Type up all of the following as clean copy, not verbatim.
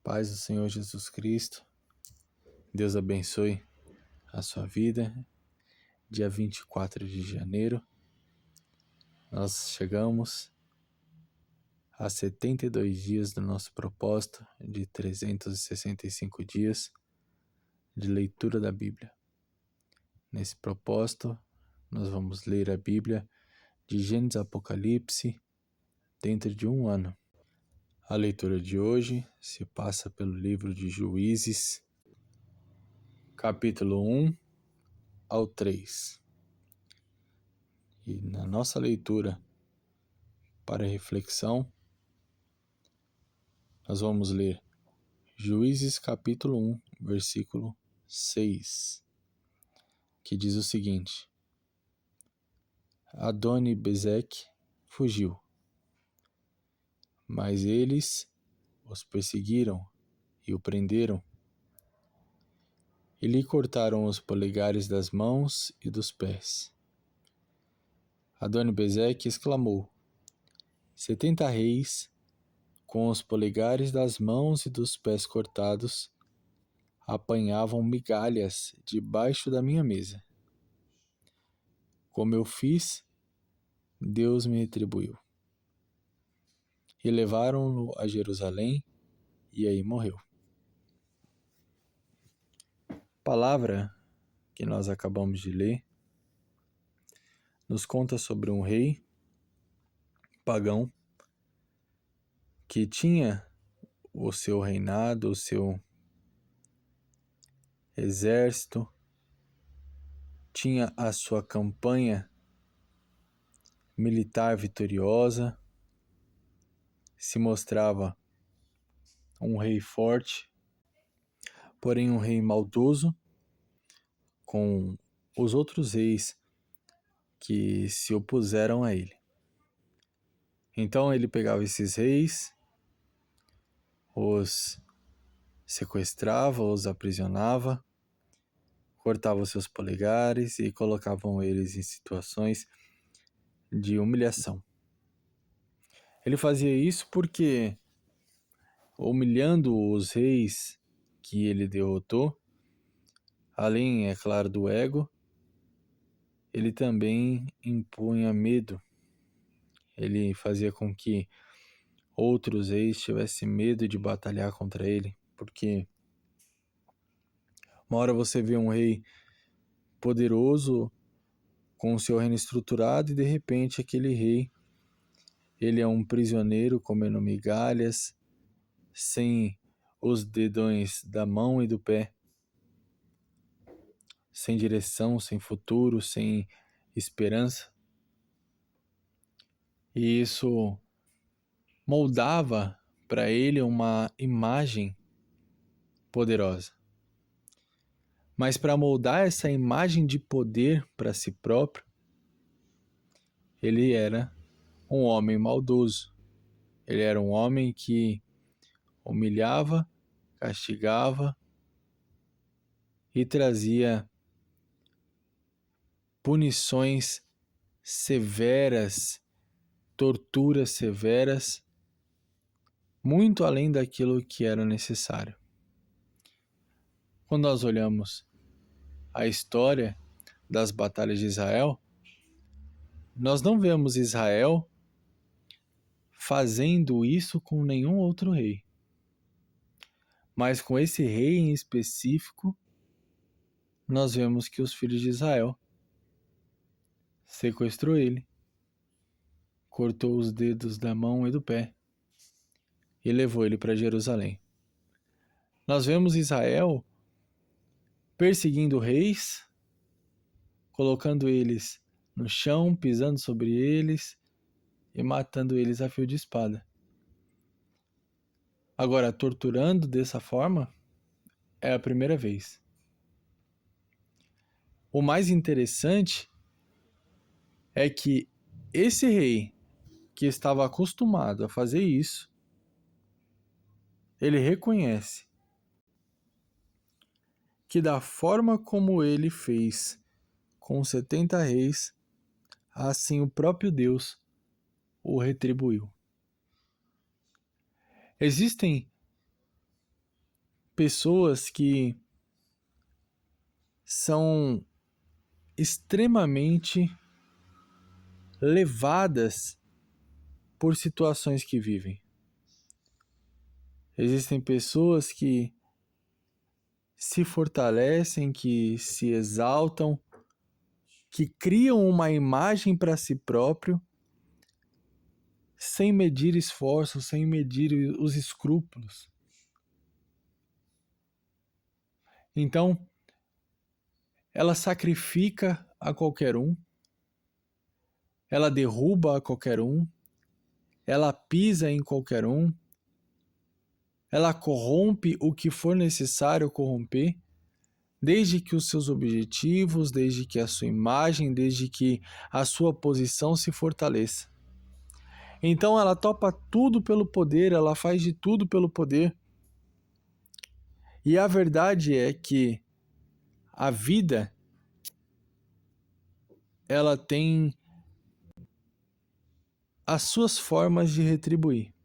Paz do Senhor Jesus Cristo, Deus abençoe a sua vida. Dia 24 de janeiro, nós chegamos a 72 dias do nosso propósito de 365 dias de leitura da Bíblia. Nesse propósito, nós vamos ler a Bíblia de Gênesis a Apocalipse dentro de um ano. A leitura de hoje se passa pelo livro de Juízes, capítulo 1 ao 3. E na nossa leitura para reflexão, nós vamos ler Juízes capítulo 1, versículo 6, que diz o seguinte: Adoni-Bezeque fugiu, mas eles os perseguiram e o prenderam, e lhe cortaram os polegares das mãos e dos pés. Adoni-Bezeque exclamou: 70 reis, com os polegares das mãos e dos pés cortados, apanhavam migalhas debaixo da minha mesa. Como eu fiz, Deus me retribuiu. E levaram-no a Jerusalém, e aí morreu. A palavra que nós acabamos de ler nos conta sobre um rei pagão que tinha o seu reinado, o seu exército, tinha a sua campanha militar vitoriosa, se mostrava um rei forte, porém um rei maldoso com os outros reis que se opuseram a ele. Então ele pegava esses reis, os sequestrava, os aprisionava, cortava os seus polegares e colocavam eles em situações de humilhação. Ele fazia isso porque, humilhando os reis que ele derrotou, além, é claro, do ego, ele também impunha medo. Ele fazia com que outros reis tivessem medo de batalhar contra ele, porque uma hora você vê um rei poderoso com o seu reino estruturado e de repente aquele rei, ele é um prisioneiro comendo migalhas, sem os dedões da mão e do pé, sem direção, sem futuro, sem esperança. E isso moldava para ele uma imagem poderosa. Mas para moldar essa imagem de poder para si próprio, ele era um homem maldoso. Ele era um homem que humilhava, castigava e trazia punições severas, torturas severas, muito além daquilo que era necessário. Quando nós olhamos a história das batalhas de Israel, nós não vemos Israel fazendo isso com nenhum outro rei. Mas com esse rei em específico, nós vemos que os filhos de Israel sequestrou ele, cortou os dedos da mão e do pé e levou ele para Jerusalém. Nós vemos Israel perseguindo reis, colocando eles no chão, pisando sobre eles e matando eles a fio de espada. Agora, torturando dessa forma é a primeira vez. O mais interessante é que esse rei que estava acostumado a fazer isso, ele reconhece que da forma como ele fez com 70 reis, assim o próprio Deus o retribuiu. Existem pessoas que são extremamente levadas por situações que vivem. Existem pessoas que se fortalecem, que se exaltam, que criam uma imagem para si próprio, sem medir esforços, sem medir os escrúpulos. Então, ela sacrifica a qualquer um, ela derruba a qualquer um, ela pisa em qualquer um, ela corrompe o que for necessário corromper, desde que os seus objetivos, desde que a sua imagem, desde que a sua posição se fortaleça. Então ela topa tudo pelo poder, ela faz de tudo pelo poder. E a verdade é que a vida, ela tem as suas formas de retribuir.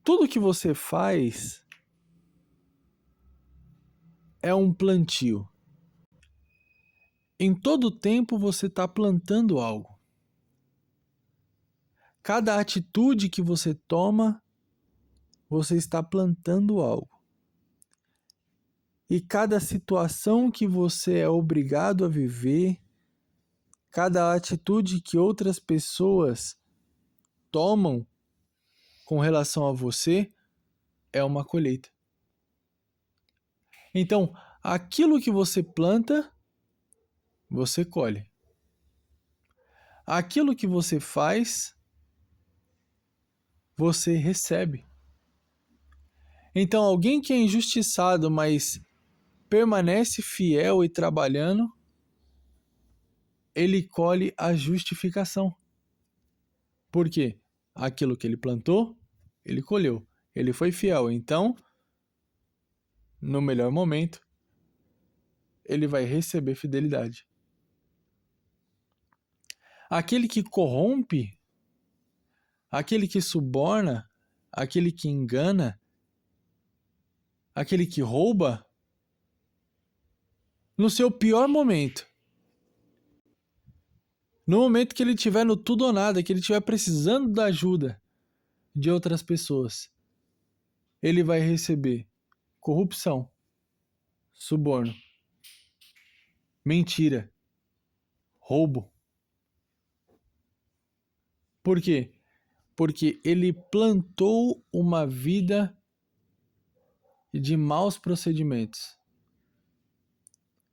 Tudo que você faz é um plantio. Em todo tempo você está plantando algo. Cada atitude que você toma, você está plantando algo. E cada situação que você é obrigado a viver, cada atitude que outras pessoas tomam com relação a você, é uma colheita. Então, aquilo que você planta, você colhe. Aquilo que você faz, você recebe. Então, alguém que é injustiçado, mas permanece fiel e trabalhando, ele colhe a justificação. Por quê? Aquilo que ele plantou, ele colheu. Ele foi fiel. Então, no melhor momento, ele vai receber fidelidade. Aquele que corrompe, aquele que suborna, aquele que engana, aquele que rouba, no seu pior momento, no momento que ele estiver no tudo ou nada, que ele estiver precisando da ajuda de outras pessoas, ele vai receber corrupção, suborno, mentira, roubo. Por quê? Porque ele plantou uma vida de maus procedimentos.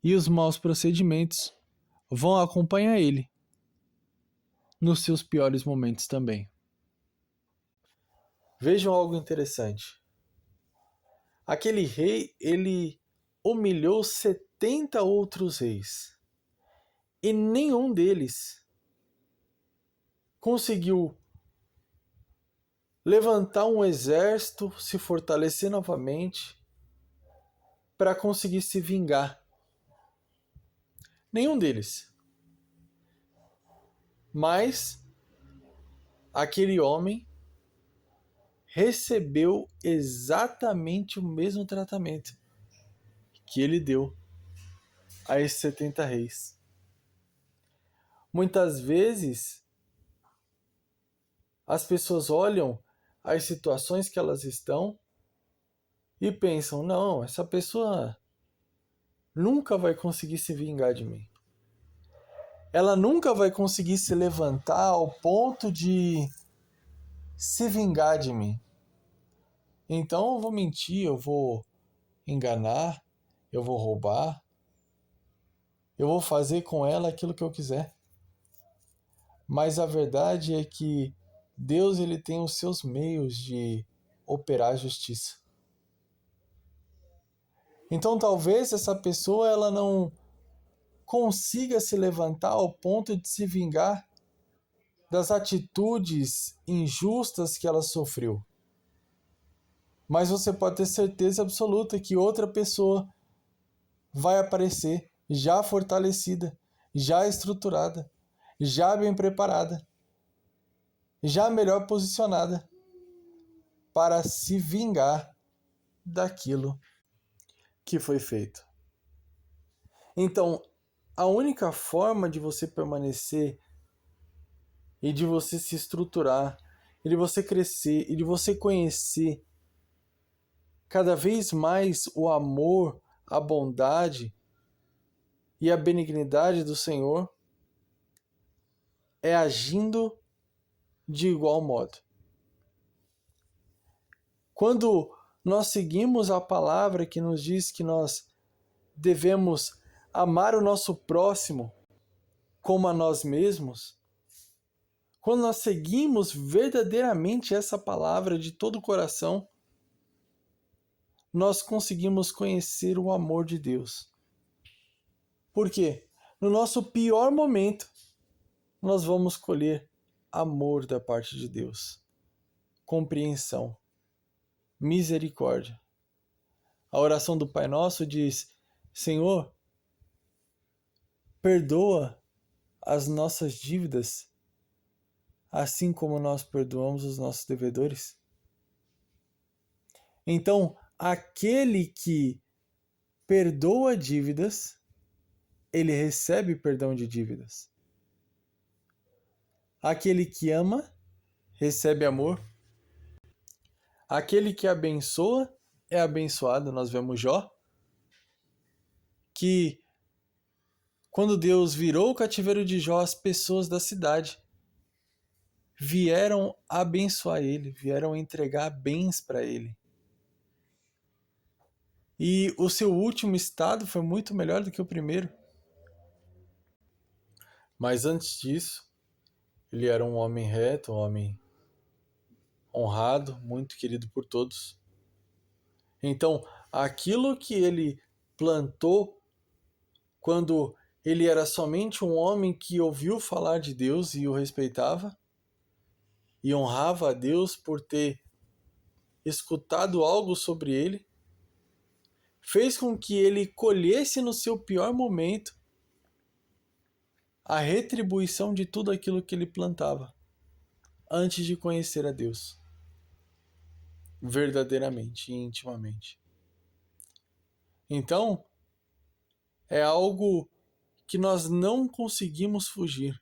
E os maus procedimentos vão acompanhar ele nos seus piores momentos também. Vejam algo interessante. Aquele rei, ele humilhou 70 outros reis. E nenhum deles conseguiu levantar um exército, se fortalecer novamente para conseguir se vingar. Nenhum deles. Mas aquele homem recebeu exatamente o mesmo tratamento que ele deu a esses 70 reis. Muitas vezes as pessoas olham as situações que elas estão e pensam, não, essa pessoa nunca vai conseguir se vingar de mim. Ela nunca vai conseguir se levantar ao ponto de se vingar de mim. Então eu vou mentir, eu vou enganar, eu vou roubar, eu vou fazer com ela aquilo que eu quiser. Mas a verdade é que Deus, ele tem os seus meios de operar a justiça. Então talvez essa pessoa ela não consiga se levantar ao ponto de se vingar das atitudes injustas que ela sofreu. Mas você pode ter certeza absoluta que outra pessoa vai aparecer já fortalecida, já estruturada, já bem preparada, já melhor posicionada para se vingar daquilo que foi feito. Então, a única forma de você permanecer e de você se estruturar, e de você crescer, e de você conhecer cada vez mais o amor, a bondade e a benignidade do Senhor, é agindo de igual modo. Quando nós seguimos a palavra que nos diz que nós devemos amar o nosso próximo como a nós mesmos, quando nós seguimos verdadeiramente essa palavra de todo o coração, nós conseguimos conhecer o amor de Deus. Por quê? No nosso pior momento, nós vamos colher amor da parte de Deus, compreensão, misericórdia. A oração do Pai Nosso diz: Senhor, perdoa as nossas dívidas, assim como nós perdoamos os nossos devedores. Então, aquele que perdoa dívidas, ele recebe perdão de dívidas. Aquele que ama, recebe amor. Aquele que abençoa, é abençoado. Nós vemos Jó, que quando Deus virou o cativeiro de Jó, as pessoas da cidade vieram abençoar ele, vieram entregar bens para ele. E o seu último estado foi muito melhor do que o primeiro. Mas antes disso, ele era um homem reto, um homem honrado, muito querido por todos. Então, aquilo que ele plantou quando ele era somente um homem que ouviu falar de Deus e o respeitava, e honrava a Deus por ter escutado algo sobre ele, fez com que ele colhesse no seu pior momento a retribuição de tudo aquilo que ele plantava antes de conhecer a Deus verdadeiramente e intimamente. Então, é algo que nós não conseguimos fugir.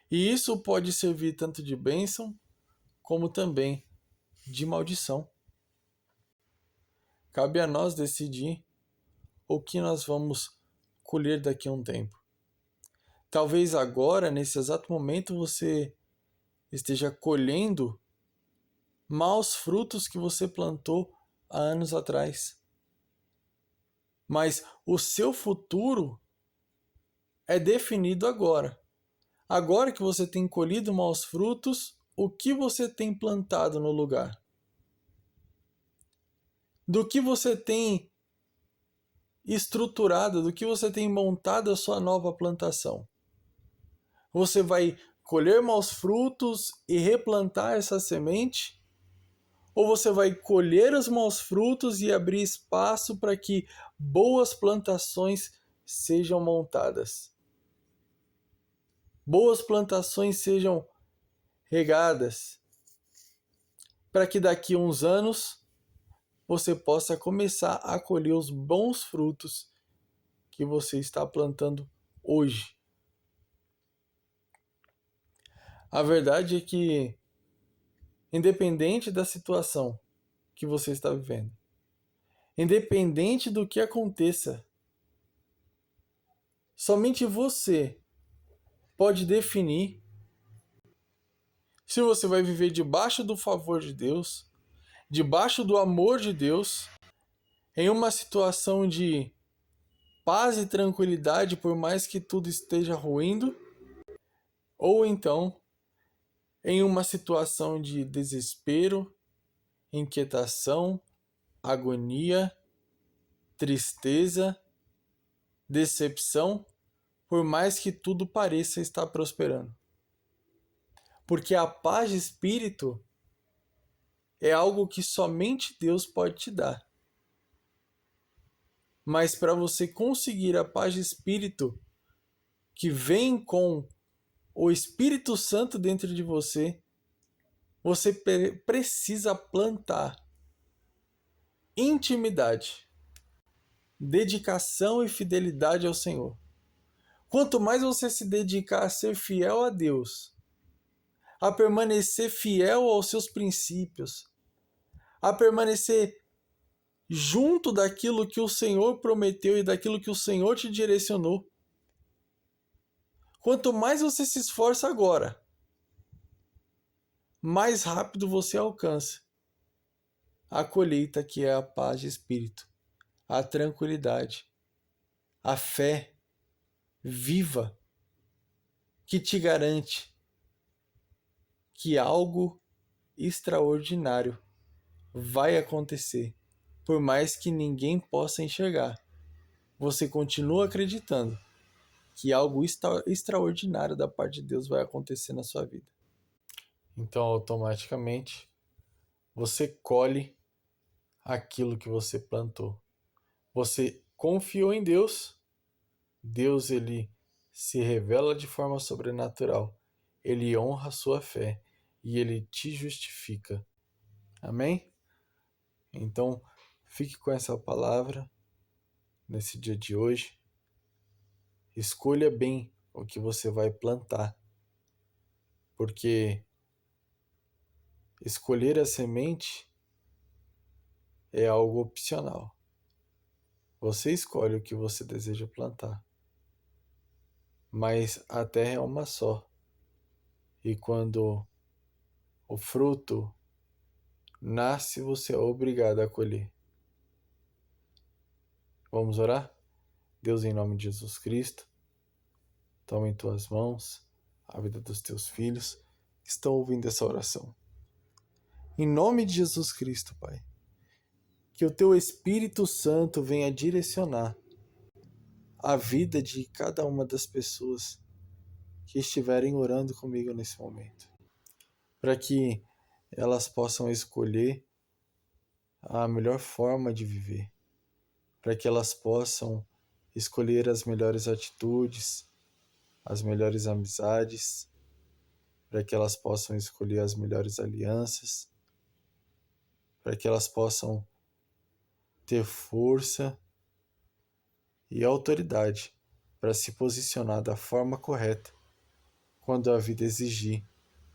E isso pode servir tanto de bênção como também de maldição. Cabe a nós decidir o que nós vamos colher daqui a um tempo. Talvez agora, nesse exato momento, você esteja colhendo maus frutos que você plantou há anos atrás. Mas o seu futuro é definido agora. Agora que você tem colhido maus frutos, o que você tem plantado no lugar? Do que você tem estruturado, do que você tem montado a sua nova plantação? Você vai colher maus frutos e replantar essa semente? Ou você vai colher os maus frutos e abrir espaço para que boas plantações sejam montadas? Boas plantações sejam regadas, para que daqui a uns anos você possa começar a colher os bons frutos que você está plantando hoje. A verdade é que, independente da situação que você está vivendo, independente do que aconteça, somente você pode definir se você vai viver debaixo do favor de Deus, debaixo do amor de Deus, em uma situação de paz e tranquilidade, por mais que tudo esteja ruindo, ou então em uma situação de desespero, inquietação, agonia, tristeza, decepção, por mais que tudo pareça estar prosperando. Porque a paz de espírito é algo que somente Deus pode te dar. Mas para você conseguir a paz de espírito que vem com o Espírito Santo dentro de você, você precisa plantar intimidade, dedicação e fidelidade ao Senhor. Quanto mais você se dedicar a ser fiel a Deus, a permanecer fiel aos seus princípios, a permanecer junto daquilo que o Senhor prometeu e daquilo que o Senhor te direcionou, quanto mais você se esforça agora, mais rápido você alcança a colheita, que é a paz de espírito, a tranquilidade, a fé viva, que te garante que algo extraordinário vai acontecer, por mais que ninguém possa enxergar. Você continua acreditando que algo extraordinário da parte de Deus vai acontecer na sua vida. Então, automaticamente, você colhe aquilo que você plantou. Você confiou em Deus, Deus ele se revela de forma sobrenatural. Ele honra a sua fé e ele te justifica. Amém? Então, fique com essa palavra nesse dia de hoje. Escolha bem o que você vai plantar, porque escolher a semente é algo opcional. Você escolhe o que você deseja plantar, mas a terra é uma só. E quando o fruto nasce, você é obrigado a colher. Vamos orar? Deus, em nome de Jesus Cristo, toma em tuas mãos a vida dos teus filhos que estão ouvindo essa oração. Em nome de Jesus Cristo, Pai, que o teu Espírito Santo venha direcionar a vida de cada uma das pessoas que estiverem orando comigo nesse momento, para que elas possam escolher a melhor forma de viver, para que elas possam escolher as melhores atitudes, as melhores amizades, para que elas possam escolher as melhores alianças, para que elas possam ter força e autoridade para se posicionar da forma correta quando a vida exigir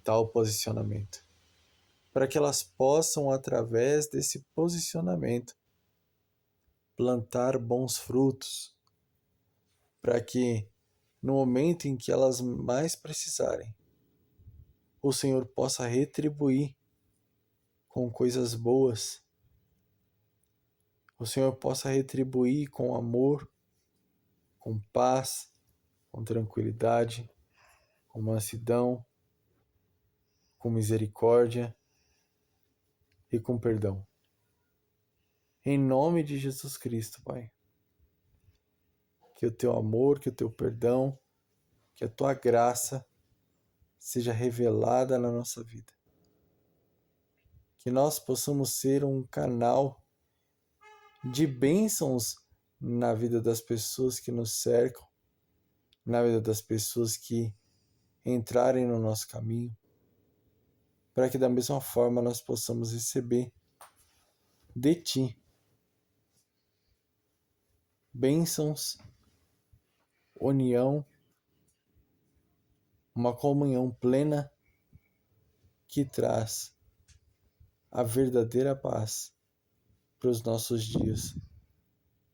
tal posicionamento, para que elas possam, através desse posicionamento, plantar bons frutos, para que no momento em que elas mais precisarem, o Senhor possa retribuir com coisas boas, o Senhor possa retribuir com amor, com paz, com tranquilidade, com mansidão, com misericórdia e com perdão. Em nome de Jesus Cristo, Pai, que o teu amor, que o teu perdão, que a tua graça seja revelada na nossa vida. Que nós possamos ser um canal de bênçãos na vida das pessoas que nos cercam, na vida das pessoas que entrarem no nosso caminho, para que da mesma forma nós possamos receber de Ti bênçãos, união, uma comunhão plena que traz a verdadeira paz para os nossos dias,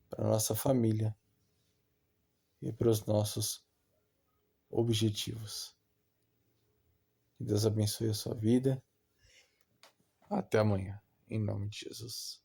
para a nossa família e para os nossos objetivos. Que Deus abençoe a sua vida. Até amanhã, em nome de Jesus.